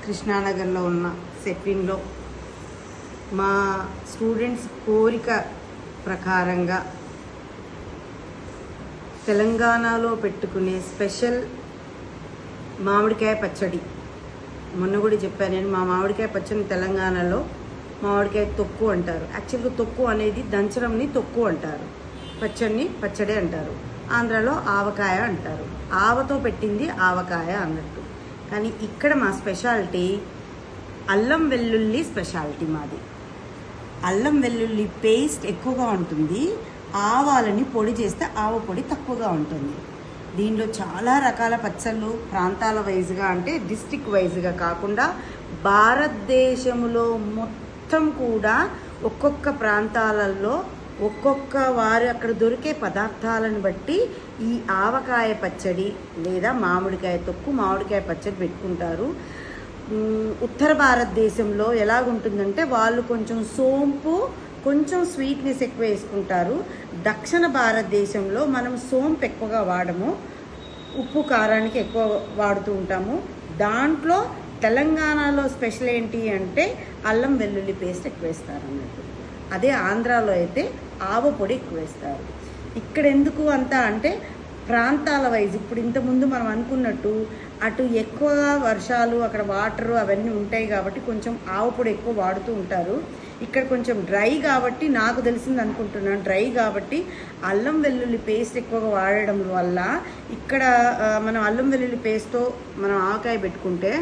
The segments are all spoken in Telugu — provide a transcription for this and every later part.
కృష్ణానగర్లో ఉన్న సెట్విన్లో మా స్టూడెంట్స్ కోరిక ప్రకారంగా తెలంగాణలో పెట్టుకునే స్పెషల్ మామిడికాయ పచ్చడి. మొన్న కూడా చెప్పాను నేను, మా మామిడికాయ పచ్చడిని తెలంగాణలో మామిడికాయ తొక్కు అంటారు. యాక్చువల్గా తొక్కు అనేది దంచడంని తొక్కు అంటారు, పచ్చడిని పచ్చడి అంటారు. ఆంధ్రాలో ఆవకాయ అంటారు, ఆవతో పెట్టింది ఆవకాయ అన్నట్టు. కానీ ఇక్కడ మా స్పెషాలిటీ అల్లం వెల్లుల్లి స్పెషాలిటీ మాది. అల్లం వెల్లుల్లి పేస్ట్ ఎక్కువగా ఉంటుంది, ఆవాలని పొడి చేస్తే ఆవ పొడి తక్కువగా ఉంటుంది. దీనిలో చాలా రకాల పచ్చళ్ళు ప్రాంతాల వైజ్గా, అంటే డిస్ట్రిక్ట్ వైజ్గా కాకుండా భారతదేశంలో మొత్తం కూడా ఒక్కొక్క ప్రాంతాలలో ఒక్కొక్క వారు అక్కడ దొరికే పదార్థాలను బట్టి ఈ ఆవకాయ పచ్చడి లేదా మామిడికాయ తొక్కు, మామిడికాయ పచ్చడి పెట్టుకుంటారు. ఉత్తర భారతదేశంలో ఎలాగుంటుందంటే వాళ్ళు కొంచెం సోంపు, కొంచెం స్వీట్నెస్ ఎక్కువ వేసుకుంటారు. దక్షిణ భారతదేశంలో మనం సోంపు ఎక్కువగా వాడము, ఉప్పు కారానికి ఎక్కువ వాడుతూ ఉంటాము. దాంట్లో తెలంగాణలో స్పెషల్ ఏంటి అంటే అల్లం వెల్లుల్లి పేస్ట్ ఎక్కువ వేస్తారు అన్నట్టు. అదే ఆంధ్రాలో అయితే ఆవ పొడి ఎక్కువ వేస్తారు. ఇక్కడ ఎందుకు అంతా అంటే ప్రాంతాల వైజ్, ఇప్పుడు ఇంతకుముందు మనం అనుకున్నట్టు అటు ఎక్కువగా వర్షాలు, అక్కడ వాటర్ అవన్నీ ఉంటాయి కాబట్టి కొంచెం ఆవ పొడి ఎక్కువ వాడుతూ ఉంటారు. ఇక్కడ కొంచెం డ్రై కాబట్టి, నాకు తెలిసింది అనుకుంటున్నాను, డ్రై కాబట్టి అల్లం వెల్లుల్లి పేస్ట్ ఎక్కువగా వాడడం వల్ల ఇక్కడ మనం అల్లం వెల్లుల్లి పేస్ట్తో మనం ఆవకాయ పెట్టుకుంటే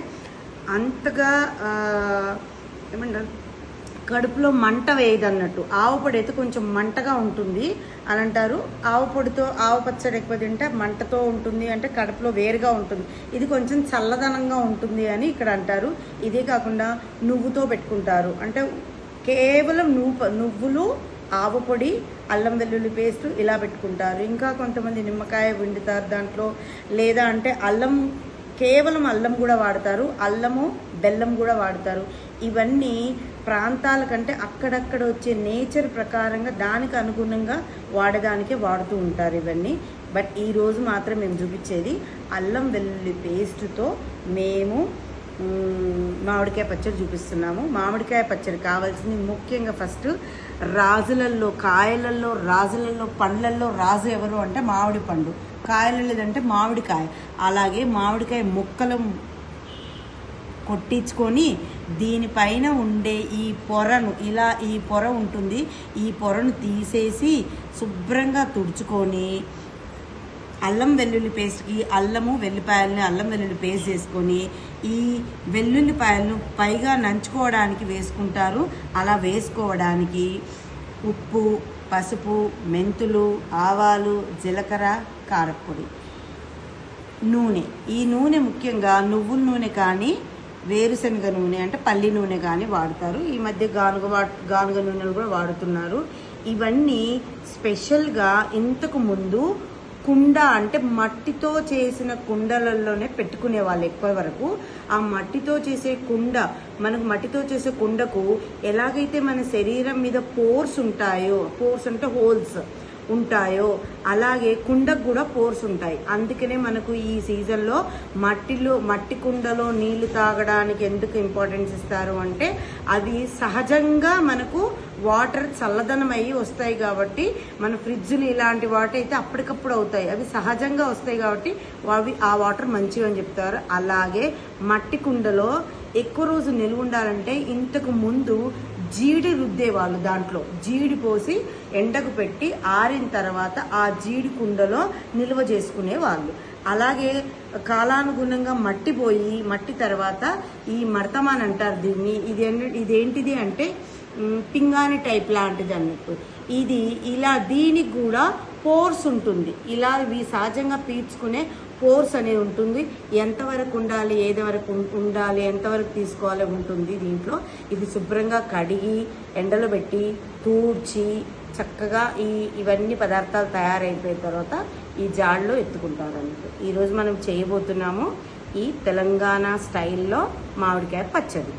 అంతగా ఏమంటారు, కడుపులో మంట వేయదు అన్నట్టు. ఆవు పొడి అయితే కొంచెం మంటగా ఉంటుంది అని అంటారు. ఆవు పొడితో ఆవు పచ్చడి ఎక్కువ తింటే మంటతో ఉంటుంది, అంటే కడుపులో వేరుగా ఉంటుంది. ఇది కొంచెం చల్లదనంగా ఉంటుంది అని ఇక్కడ అంటారు. ఇదే కాకుండా నువ్వుతో పెట్టుకుంటారు, అంటే కేవలం నువ్వులు, ఆవు పొడి, అల్లం వెల్లుల్లి పేస్ట్ ఇలా పెట్టుకుంటారు. ఇంకా కొంతమంది నిమ్మకాయ పిండుతారు దాంట్లో, లేదా అంటే అల్లం, కేవలం అల్లం కూడా వాడతారు, అల్లము బెల్లం కూడా వాడతారు. ఇవన్నీ ప్రాంతాల కంటే అక్కడక్కడ వచ్చే నేచర్ ప్రకారంగా దానికి అనుగుణంగా వాడడానికే వాడుతూ ఉంటారు ఇవన్నీ. బట్ ఈరోజు మాత్రం మేము చూపించేది అల్లం వెల్లుల్లి పేస్ట్తో మేము మామిడికాయ పచ్చడి చూపిస్తున్నాము. మామిడికాయ పచ్చడి కావాల్సింది ముఖ్యంగా ఫస్ట్ రాజులలో, కాయలలో, రాజులలో, పండ్లల్లో రాజు ఎవరు అంటే మామిడి పండు, కాయలు లేదంటే మామిడికాయ. అలాగే మామిడికాయ ముక్కలు కొట్టించుకొని దీనిపైన ఉండే ఈ పొరను, ఇలా ఈ పొర ఉంటుంది, ఈ పొరను తీసేసి శుభ్రంగా తుడుచుకొని అల్లం వెల్లుల్లి పేస్ట్కి అల్లము వెల్లిపాయలని అల్లం వెల్లుల్లి పేస్ట్ చేసుకొని ఈ వెల్లుల్లిపాయలను పైగా నంచుకోవడానికి వేసుకుంటారు. అలా వేసుకోవడానికి ఉప్పు, పసుపు, మెంతులు, ఆవాలు, జీలకర్ర, కారపొడి, నూనె. ఈ నూనె ముఖ్యంగా నువ్వుల నూనె కానీ వేరుశనగ నూనె అంటే పల్లి నూనె కానీ వాడతారు. ఈ మధ్య గానుగ నూనెలు కూడా వాడుతున్నారు. ఇవన్నీ స్పెషల్గా ఇంతకు ముందు కుండ, అంటే మట్టితో చేసిన కుండలలోనే పెట్టుకునే వాళ్ళు ఎక్కువ వరకు. ఆ మట్టితో చేసే కుండ, మనకు మట్టితో చేసే కుండకు ఎలాగైతే మన శరీరం మీద పోర్స్ ఉంటాయో, పోర్స్ అంటే హోల్స్ ఉంటాయో, అలాగే కుండకు కూడా పోర్స్ ఉంటాయి. అందుకనే మనకు ఈ సీజన్లో మట్టి కుండలో నీళ్లు తాగడానికి ఎందుకు ఇంపార్టెన్స్ ఇస్తారు అంటే అవి సహజంగా మనకు వాటర్ చల్లదనం అయ్యి వస్తాయి కాబట్టి, మన ఫ్రిడ్జ్లు ఇలాంటి వాటర్ అయితే అప్పటికప్పుడు అవుతాయి, అవి సహజంగా వస్తాయి కాబట్టి అవి ఆ వాటర్ మంచివి అని చెప్తారు. అలాగే మట్టి కుండలో ఎక్కువ రోజు నిల్వ ఉండాలంటే ఇంతకు ముందు జీడి రుద్దేవాళ్ళు, దాంట్లో జీడి పోసి ఎండకు పెట్టి ఆరిన తర్వాత ఆ జీడి కుండలో నిల్వ చేసుకునేవాళ్ళు. అలాగే కాలానుగుణంగా మట్టి పోయి, మట్టి తర్వాత ఈ మడతమాన్ అంటారు దీన్ని. ఇదేంటిది అంటే పింగాణి టైప్ లాంటిది అన్నట్టు. ఇది ఇలా, దీనికి కూడా పోర్స్ ఉంటుంది, ఇలా ఇవి సహజంగా పీల్చుకునే పోర్స్ అనేది ఉంటుంది. ఎంతవరకు ఉండాలి, ఏది వరకు ఉండాలి, ఎంతవరకు తీసుకోవాలి ఉంటుంది దీంట్లో. ఇది శుభ్రంగా కడిగి ఎండలో పెట్టి తూడ్చి చక్కగా ఇవన్నీ పదార్థాలు తయారైపోయిన తర్వాత ఈ జాడలో ఎత్తుకుంటారు అన్నట్టు. ఈరోజు మనం చేయబోతున్నాము ఈ తెలంగాణ స్టైల్లో మామిడికాయ పచ్చడి.